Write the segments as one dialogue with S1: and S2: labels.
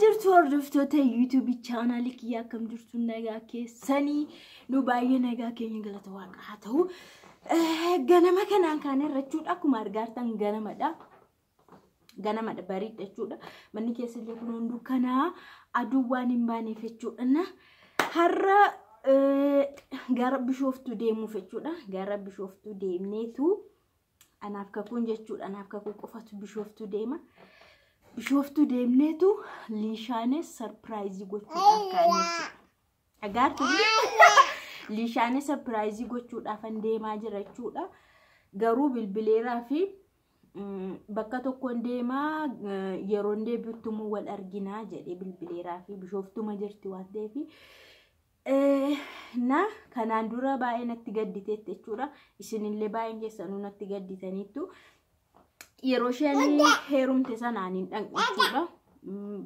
S1: jirtu hordoftoota YouTube channel kiyya akkam jirtu nagaa keessanii nu baay'ee nagaa keenya galata waaqa haa ta'u ganama kanaan kaane rachuudha akkuma argaartan ganamadha bariidha jechuudha manni keessallee kun hunduu kana aduu waan hin baaneef jechuudha har'a gara Bishooftuu deemuuf jechuudha gara Bishooftuu deemneetu anaaf kakuun jechuudha anaaf kakuu qofatu Bishooftuu deema Bishooftuu deemneetu Liishaane surprise gochuudhaaf kaa'anii agartu Liishaane surprise gochuudhaaf an deemaa jira jechuudha garuu bilbileeraa fi bakka tokkoon deemaa yeroo deebi'utti wal arginaa jedhee bilbileeraa fi Bishooftuma jirti waan ta'eef na kanaan dura baay'ee natti gadditeetti jechuudha isinillee baay'een keessanuu natti gadditaniittu yeroo isheen heerumte sanaan hin dhanqachuudha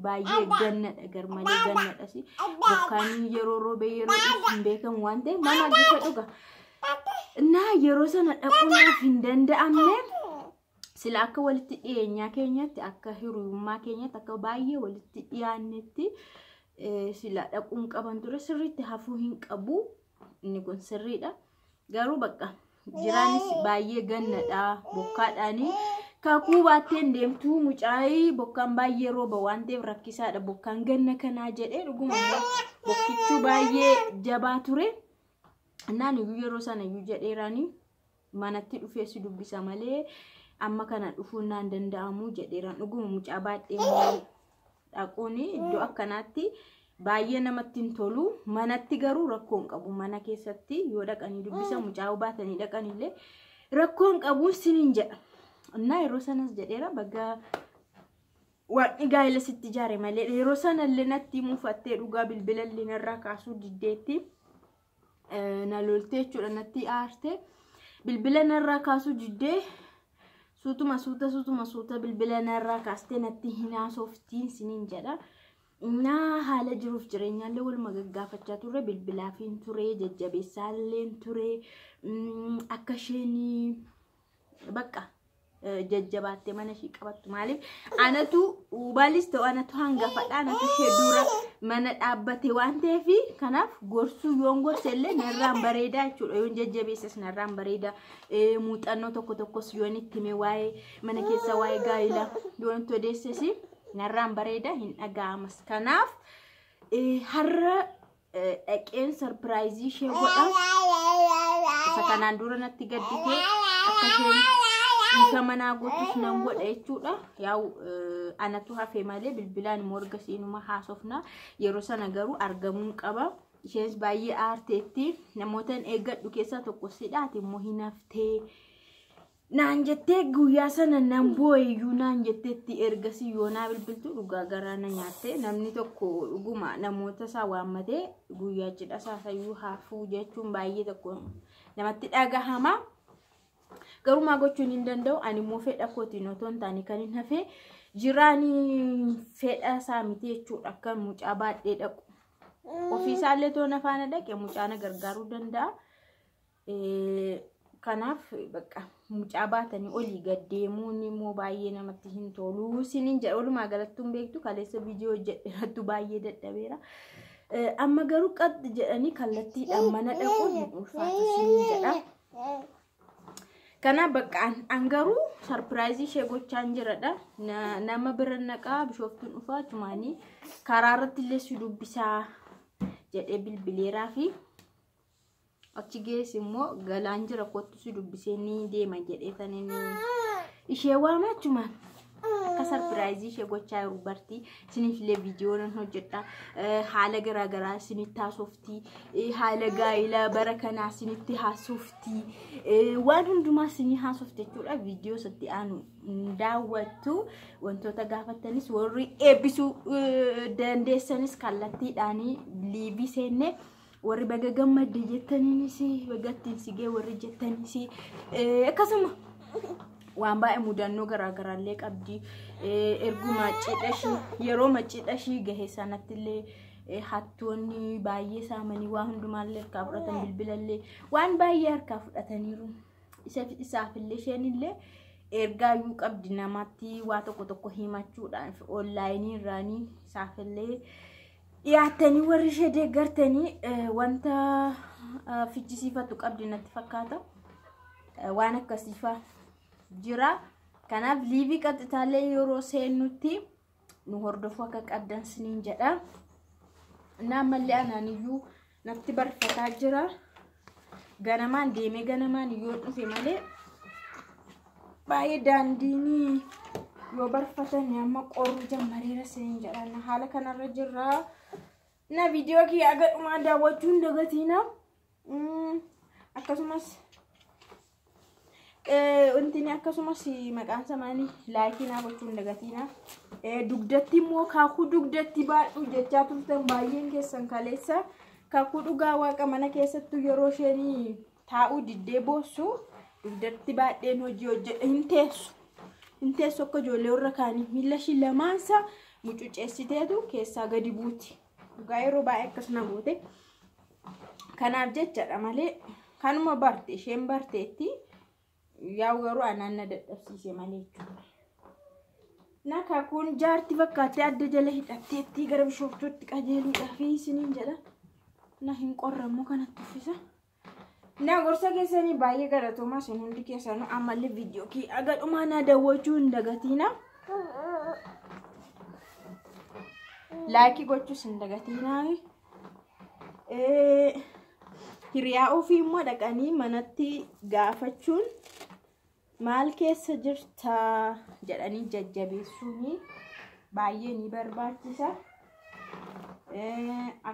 S1: baay'ee gannadha garmalee gannadhasi bokkaan yeroo roobe yeroo hin beekamu waan ta'eef nama ajjeefa dhuga na yeroo sana dhaquudhaaf hin danda'amne sila akka walitti dhiyeenyaa keenyatti akka hiriyummaa keenyatti akka baay'ee walitti dhiyaannetti sila dhaquun qaban ture sirriitti hafuu hin qabu inni kun sirriidha garuu bakka jiraanis baay'ee gannadha bokkaadhaanii kakuu baatteen deemtuu mucaayii bokkaan baay'ee rooba waan ta'eef rakkisaadha bokkaan ganna kanaa jedhee dhuguma bokkichuu baay'ee jabaa ture naan yeroo sana jedheeraanii manatti dhufee si dubbisa malee amma kana dhufuun naan danda'amu jedheeraan dhuguma mucaa baadhee dhaquuni iddoo akkanaatti baay'ee namatti hin tolu manatti garuu rakkoon qabu mana keessatti yoo dhaqanii dubbisa mucaa baatanii dhaqanillee rakkoon qabu siniin jedha እና yeroo sanas jedheera baga waan gaa'ela sitti jaare malee yeroo sanallee natti muufattee dhugaa bilbilallee narraa kaasuu diddeetti na loltee jechuudha natti aarte bilbila narraa kaasuu diddee suutuma bilbila narraa kaastee natti hinaasoftiin siniin jedha na haala jiruuf jireenyaallee wal magaggafachaa turre bilbilaafiin ture jajjabeessaalleen ture akka isheen bakka jajjabaattee mana ishii qabattu maaliif anatu baalis ta'u anatu hangafadha anatu ishee dura mana dhaabbate waan ta'eef kanaaf gorsuu yoon gorsellee narraan bareedaa jechuudha yoon jajjabeessas narraan bareeda muuxannoo tokkos yoon itti hime waa'ee mana keessa waa'ee gaa'ilaa yoon itti odeesses narraan bareeda hin dhaga'amas kanaaf har'a dhaqeen surprise ishee godha isa kanaan dura natti gaddite akka isheen isa mana gootus nan godha jechuudha yaa'u anatu hafee malee bilbilaan morga siinuma haasofna yeroo sana garuu argamuun qaba isheenis baay'ee aarteetti namootaan eeggadhu keessaa tokko sidhaati immoo hin haftee naan jettee guyyaa sana nan boo'iyyuu naan jetteetti ergasii yoonaa bilbiltu dhugaa garaa na nyaatte namni tokko dhuguma namoota isaa waammatee guyyaa cidha saasayyuu haafuu jechuun baay'ee tokko namatti dhagahama garuu maa gochuun hin danda'u ani immoo fedha kootiin otoo hin taane kan hin hafee jiraanii fedha isaa miti jechuudha akka mucaa baadhee dhaqu ofiisaallee toona faana dhaqe mucaa na gargaaruu danda'a kanaaf bakka mucaa baatanii olii gaddeemuun immoo baay'ee namatti hin tolu siniin jedha walumaa galattuun beektu kaleessa viidiyoo jedheerattu baay'ee dadhabeera amma garuu qad jedhanii kallattiidhaan mana dhaquun hin ulfaatu siniin jedha kana bakka angaru surprise ishee gochaan jiradha nama bira naqaa Bishooftuun dhufaa tumaanii karaa irratti illee si dubbisaa jedhee bilbileeraa fi achi gees immoo galaan jira kottu si dubbisee ni deema jedhee taniin ishee waamaa tumaan akka surprise ishee gochaa jiru bartii sinifillee viidiyoo nan hojjedha haala garaagaraa sinitti haasoftii haala gaa'ilaa bara kanaa sinitti haasoftii waan hundumaa sinii haasofte jechuudha viidiyoo satti aanu daawwattu wantoota gaafattanis warri eebbisuu dandeessanis kallattiidhaanii liivii seenne warri baga gammadde jettaniinis bagattiin sigee warri jettaniis akkasuma waan baay'ee mudannoo garaagaraallee qabdi erguma cidhashii yeroo macidhashii gahe sanattillee hattoonni baay'ee saamanii waan hundumaallee harkaa fudhatan bilbilallee waan baay'ee harkaa fudhataniiru isaafillee isheenillee ergaa yuu qabdi namatti waa tokko himachuudhaan online irraanii saafillee dhiyaatanii warri ishee deeggartanii wanta fichisiifatu qabdi natti fakkaata. Waan akkasiifaa jira. Kanaaf liivii qaxxitaallee yeroo seennutti nu hordofuu akka qabdan siniin jedha. Naammallee anaaniyyuu natti barfataa jira. Ganamaan deemee ganamaan yoo dhufe malee baay'ee daandiin yoo barfatan amma qoruu jammareera siniin jedha. Haala kanarra jirra. Na viidiyoo kiyya agadhumaa daawwachuu hin dagatiina. Akkasumas untini akkasumas maqaan samaanii laayikii naa gochuu hin dagatiina. Dugdatti immoo kaakuu dugdatti baadhu jechaa turtan baay'een keessan kaleessa. Kaakuu dhugaa waaqa mana keessattuu yeroo isheen taa'uu diddee boossu dugdatti baadheen hojii hojjedha hin teessu. Hin teessu akka ijoollee warra kaanii miila ishii lamaansa mucuceessiteetu keessaa gadi buuti. Dhugaa yeroo baay'ee akkasuma goote. Kanaaf jechadha malee kanuma barte isheen barteetti. Yaa garuu anaan na dadhabsiise malee jechuudha. Naka kun jaartii fakkaattee adda jala hidhatteetti gara bishooftuutti qajeeluudhaaf isiniin jedha. Na hin qorrammoo kanatti uffisa. Na gorsa keessanii baay'ee galatoomaa isin hundi keessanuu ammallee viidiyoo kiyya agadhumaa na daawwachuu hin dagatiina. Laayikii gochuus hin dagatiina. Hiriyaa ofii immoo dhaqanii manatti gaafachuun maal keessa jirta jedhanii jajjabeessuun baay'ee ni barbaachisa.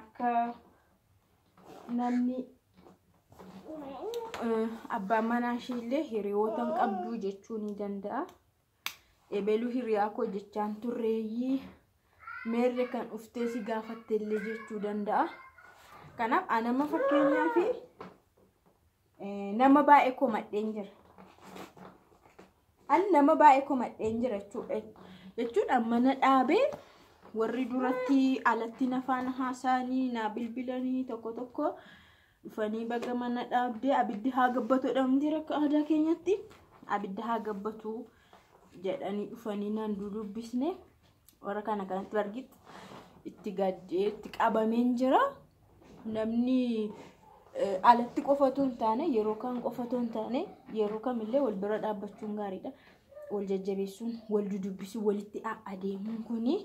S1: Akka namni abbaan manaa ishiillee hiriyoota qabdu jechuu ni danda'a. Eebeluu hiriyaa koo jechaan turreeyyii meerre kan uftee si gaafattellee jechuu danda'a. Kanaaf anama fakkeenyaa fi nama baay'ee komadheen jira. An nama baay'ee komadheen jira jechuudha. Mana dhaabee warri duratti alatti nafaan haasaanii na bilbilanii tokko dhufanii baga mana dhaabdee abiddi haa gabbatu dhamdii rakka aadaa keenyatti abiddi haa gabbatu jedhanii dhufanii nan dudubbisne warra kana kanatti argitu itti gaddee itti qabameen jira. Namni alatti qofatu hin taane yeroo kan qofatu hin taane yeroo kamillee wal bira dhaabbachuun gaariidha. Wal jajjabeessuun wal dudubbisuun walitti adeemuun kuni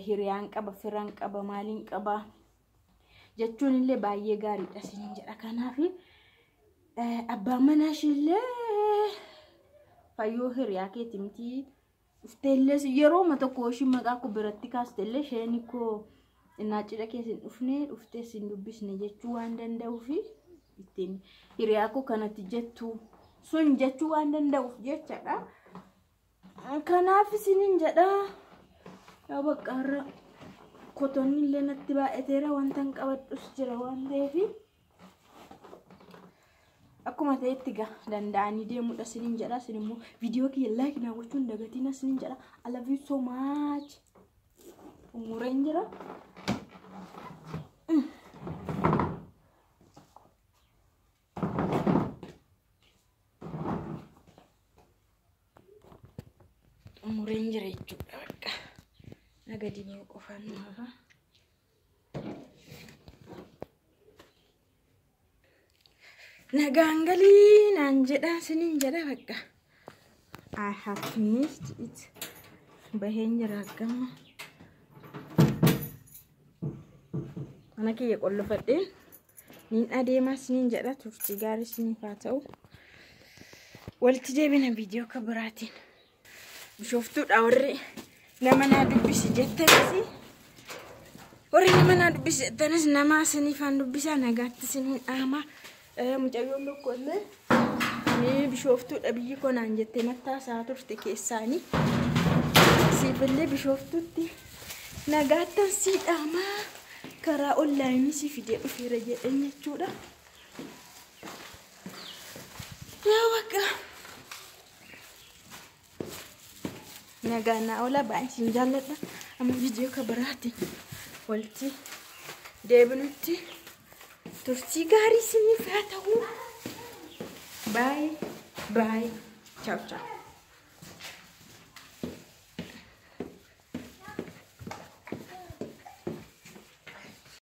S1: hiriyaan qaba firaan qaba maaliin qaba jechuun illee baay'ee gaariidha siniin jedha. Kanaaf abbaan manaa ishillee fayyoo hiriyaa keetii miti ufteellee yeroo ma tokko ishii maqaa koo biratti kaastellee isheen koo Naachidha keessin dhuftee sin dubbisne jechuu waan danda'uuf ittiin hiriyaa koo kanatti jettu sun jechuu waan danda'uuf jechadha. Kanaaf isiniin jedha. Yaa baqqaarra kotonni illee natti baay'ateera wanta hin qabadhus jira waan ta'eef akkuma ta'etti danda'anii deemuudha isiniin jedha. Isin immoo viidiyoo kiyya like naa gochuu hin dagatiin isiniin jedha. I love you so much. Umureen jira. Umureen jira jechuudha bakka. Nagadi ba'u qofaan nafa. Nagangalii naan jedha isiniin jedha bakka. I have finished it. Baheen jira akkama. Mana kiyya qollofadheen niin adeemaa isiniin jedha. Turtii gaarii isiniif haa ta'u. Walitti deebina viidiyoo kan biraatiin. Bishooftuudha warri nama naa dubbisi jettanis warri nama naa dubbisi jettanis nama isiniifaan dubbisaa nagaatti isiniin dhaama. Mucayyoon tokko illee bishooftuudha biyyi koo naan jettee mattaasaa turte keessaanii siifillee bishooftuutti nagaattan sii dhaamaa karaa onlaayinii si fidee dhufeera jedhan jechuudha. Yaa bakka nagaanaa ola baay'ee siin jaalladha. Amma viidiyoo kan biraatiin walitti deebinutti turtii gaarii isiniif haa ta'u. Bye bye. ciao ciao.